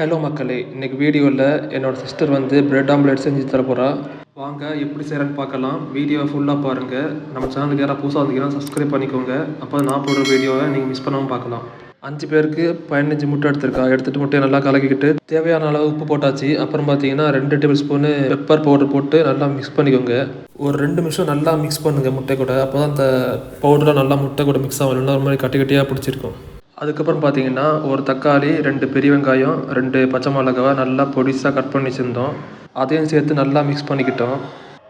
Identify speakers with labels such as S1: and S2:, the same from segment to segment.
S1: Hello மக்களே! இன்னைக்கு வீடியோவில் என்னோட சிஸ்டர் வந்து பிரெட் ஆம்லேட் செஞ்சு தர போகிறா. வாங்க எப்படி செய்கிறேன்னு பார்க்கலாம். வீடியோவை ஃபுல்லாக பாருங்கள். நம்ம சேனலுக்கு யாராவது புதுசாக வந்தீங்கன்னா சப்ஸ்கிரைப் பண்ணிக்கோங்க. அப்போ நான் போடுற வீடியோவை நீங்கள் மிஸ் பண்ணாமல் பார்க்கலாம். 5 பேருக்கு 15 முட்டை எடுத்துகிட்டு முட்டையை நல்லா கலக்கிக்கிட்டு தேவையான அளவு உப்பு போட்டாச்சு. அப்புறம் பார்த்தீங்கன்னா 2 டேபிள் ஸ்பூனு பெப்பர் பவுடர் போட்டு நல்லா மிக்ஸ் பண்ணிக்கோங்க. ஒரு 2 நிமிஷம் நல்லா மிக்ஸ் பண்ணுங்கள் முட்டை கூட. அப்போ தான் அந்த பவுடரை நல்லா முட்டை கூட மிக்ஸ் ஆகும். இல்லைன்னா ஒரு மாதிரி கட்டி கட்டியாக பிடிச்சிருக்கும். அதுக்கப்புறம் பார்த்தீங்கன்னா ஒரு தக்காளி, 2 பெரிய வெங்காயம், 2 பச்சை மிளகாவை நல்லா பொடிசாக கட் பண்ணி வச்சுருந்தோம். அதையும் சேர்த்து நல்லா மிக்ஸ் பண்ணிக்கிட்டோம்.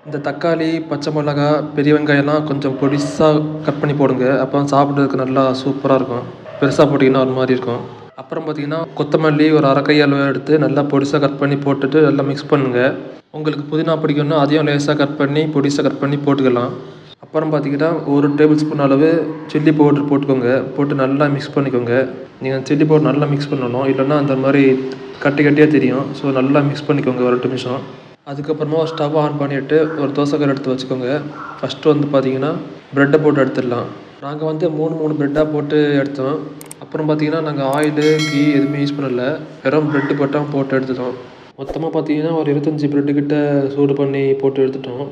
S1: இந்த தக்காளி, பச்சை மிளகா, பெரிய வெங்காயம்லாம் கொஞ்சம் பொடிசாக கட் பண்ணி போடுங்க. அப்போ சாப்பிட்றதுக்கு நல்லா சூப்பராக இருக்கும். பெருசாக போட்டிங்கன்னா ஒரு மாதிரி இருக்கும். அப்புறம் பார்த்தீங்கன்னா கொத்தமல்லி ஒரு அரை கை அளவு எடுத்து நல்லா பொடிசாக கட் பண்ணி போட்டுட்டு நல்லா மிக்ஸ் பண்ணுங்கள். உங்களுக்கு புதினா பிடிக்கும்னா அதையும் லேசாக கட் பண்ணி பொடிசாக கட் பண்ணி போட்டுக்கலாம். அப்புறம் பார்த்தீங்கன்னா ஒரு டேபிள் ஸ்பூன் அளவு சில்லி பவுட்ரு போட்டுக்கோங்க. போட்டு நல்லா மிக்ஸ் பண்ணிக்கோங்க. நீங்கள் சில்லி பவுடர் நல்லா மிக்ஸ் பண்ணணும், இல்லைன்னா அந்த மாதிரி கட்டி கட்டியாக தெரியும். ஸோ நல்லா மிக்ஸ் பண்ணிக்கோங்க ஒரு 2 நிமிஷம். அதுக்கப்புறமா ஸ்டவ் ஆன் பண்ணிவிட்டு ஒரு தோசைக்கல் எடுத்து வச்சுக்கோங்க. ஃபஸ்ட்டு வந்து பார்த்தீங்கன்னா ப்ரெட்டை போட்டு எடுத்துடலாம். நாங்கள் வந்து 3 ப்ரெட்டாக போட்டு எடுத்தோம். அப்புறம் பார்த்தீங்கன்னா நாங்கள் ஆயிலு, கீ எதுவுமே யூஸ் பண்ணலை. வெறும் ப்ரெட்டு மட்டும் போட்டு எடுத்துட்டோம். மொத்தமாக பார்த்தீங்கன்னா ஒரு 25 ப்ரெட்டு கிட்ட சூடு பண்ணி போட்டு எடுத்துட்டோம்.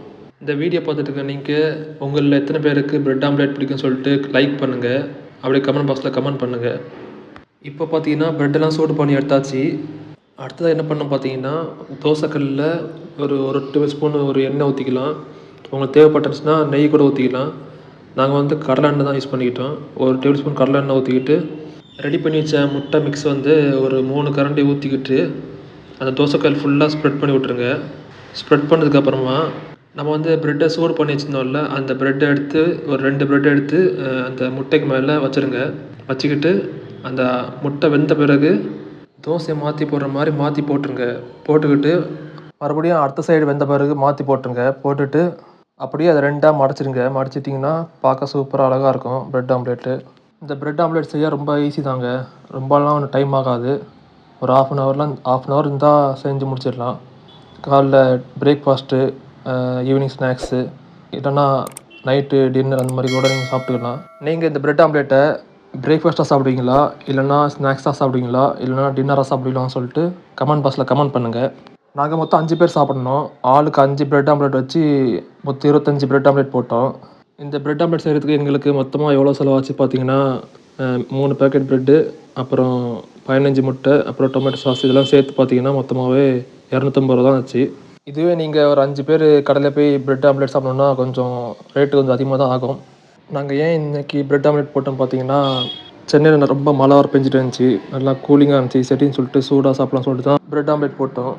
S1: இந்த வீடியோ பார்த்துட்டு இருக்க நீங்கள் உங்களில் எத்தனை பேருக்கு பிரெட் ஆம்லேட் பிடிக்கும்னு சொல்லிட்டு லைக் பண்ணுங்கள். அப்படியே கமெண்ட் பாக்ஸில் கமெண்ட் பண்ணுங்கள். இப்போ பார்த்தீங்கன்னா ப்ரெட்டெல்லாம் சூடு பண்ணி எடுத்தாச்சு. அடுத்ததாக என்ன பண்ணோம் பார்த்தீங்கன்னா தோசைக்கல்லில் ஒரு டேபிள் ஸ்பூன் ஒரு எண்ணெய் ஊற்றிக்கலாம். உங்களுக்கு தேவைப்பட்டுச்சுன்னா நெய் கூட ஊற்றிக்கலாம். நாங்கள் வந்து கடலை எண்ணெய் தான் யூஸ் பண்ணிக்கிட்டோம். ஒரு டேபிள் ஸ்பூன் கடலை எண்ணெய் ஊற்றிக்கிட்டு ரெடி பண்ணி வச்ச முட்டை மிக்ஸ் வந்து ஒரு 3 கரண்டி ஊற்றிக்கிட்டு அந்த தோசைக்கல் ஃபுல்லாக ஸ்ப்ரெட் பண்ணி விட்ருங்க. ஸ்ப்ரெட் பண்ணதுக்கப்புறமா நம்ம வந்து ப்ரெட்டை சூடு பண்ணி வச்சுருந்தோம்ல, அந்த ப்ரெட்டை எடுத்து ஒரு 2 ப்ரெட்டை எடுத்து அந்த முட்டைக்கு மேலே வச்சுருங்க. வச்சுக்கிட்டு அந்த முட்டை வெந்த பிறகு தோசையை மாற்றி போடுற மாதிரி மாற்றி போட்டுருங்க. போட்டுக்கிட்டு மறுபடியும் அடுத்த சைடு வெந்த பிறகு மாற்றி போட்டுருங்க. போட்டுட்டு அப்படியே அதை 2ஆக மடிச்சிடுங்க. மடிச்சிட்டிங்கன்னா பார்க்க சூப்பராக அழகாக இருக்கும் ப்ரெட் ஆம்லேட்டு. இந்த ப்ரெட் ஆம்லேட் செய்ய ரொம்ப ஈஸி தாங்க. ரொம்பலாம் ஒன்றும் டைம் ஆகாது. ஒரு half அன் ஹவர் இருந்தால் செஞ்சு முடிச்சிடலாம். காலைல பிரேக்ஃபாஸ்ட்டு, ஈவினிங் ஸ்நாக்ஸு, இல்லைன்னா நைட்டு டின்னர் அந்த மாதிரி கூட நீங்கள் சாப்பிட்டுக்கலாம். நீங்கள் இந்த ப்ரெட் ஆம்லேட்டை பிரேக்ஃபாஸ்ட்டாக சாப்பிடுவீங்களா, இல்லைன்னா ஸ்நாக்ஸாக சாப்பிடுவீங்களா, இல்லைன்னா டின்னராக சாப்பிடுவீங்களான்னு சொல்லிட்டு கமெண்ட் பாக்ஸில் கமெண்ட் பண்ணுங்கள். நாங்கள் மொத்தம் 5 பேர் சாப்பிட்ணும். ஆளுக்கு 5 ப்ரெட் ஆம்லேட் வச்சு மொத்தம் 25 ப்ரெட் ஆம்லேட் போட்டோம். இந்த ப்ரெட் ஆம்லேட் செய்கிறதுக்கு எங்களுக்கு மொத்தமாக எவ்வளோ செலவாச்சு பார்த்தீங்கன்னா 3 பேக்கெட் ப்ரெட்டு, அப்புறம் 15 முட்டை, அப்புறம் டொமேட்டோ சாஸ் இதெல்லாம் சேர்த்து பார்த்தீங்கன்னா மொத்தமாகவே 250 ரூபா தான் ஆச்சு. இதுவே நீங்கள் ஒரு 5 பேர் கடையில் போய் ப்ரெட் ஆம்லேட் சாப்பிட்ணுன்னா கொஞ்சம் ரேட்டு கொஞ்சம் அதிகமாக தான் ஆகும். நாங்கள் ஏன் இன்றைக்கி ப்ரெட் ஆம்லேட் போட்டோம் பார்த்தீங்கன்னா சென்னையில் ரொம்ப மழை வர பெஞ்சிட்டு இருந்துச்சு. நல்லா கூலிங்காக இருந்துச்சு. சரின்னு சொல்லிட்டு சூடாக சாப்பிட்லாம்னு சொல்லிட்டு தான் ப்ரெட் ஆம்லேட் போட்டோம்.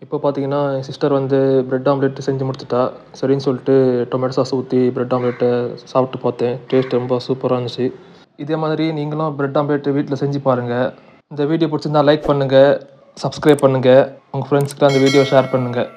S1: இப்போ பார்த்தீங்கன்னா என் சிஸ்டர் வந்து ப்ரெட் ஆம்லேட் செஞ்சு முடிச்சுட்டா. சரின்னு சொல்லிட்டு டொமேட்டோ சாஸ் ஊற்றி ப்ரெட் ஆம்லேட்டை சாப்பிட்டு பார்த்தேன். டேஸ்ட் ரொம்ப சூப்பராக இருந்துச்சு. இதே மாதிரி நீங்களும் ப்ரெட் ஆம்லேட்டு வீட்டில் செஞ்சு பாருங்கள். இந்த வீடியோ பிடிச்சிருந்தா லைக் பண்ணுங்கள், சப்ஸ்கிரைப் பண்ணுங்கள், உங்கள் ஃப்ரெண்ட்ஸ்க்கு அந்த வீடியோ ஷேர் பண்ணுங்கள்.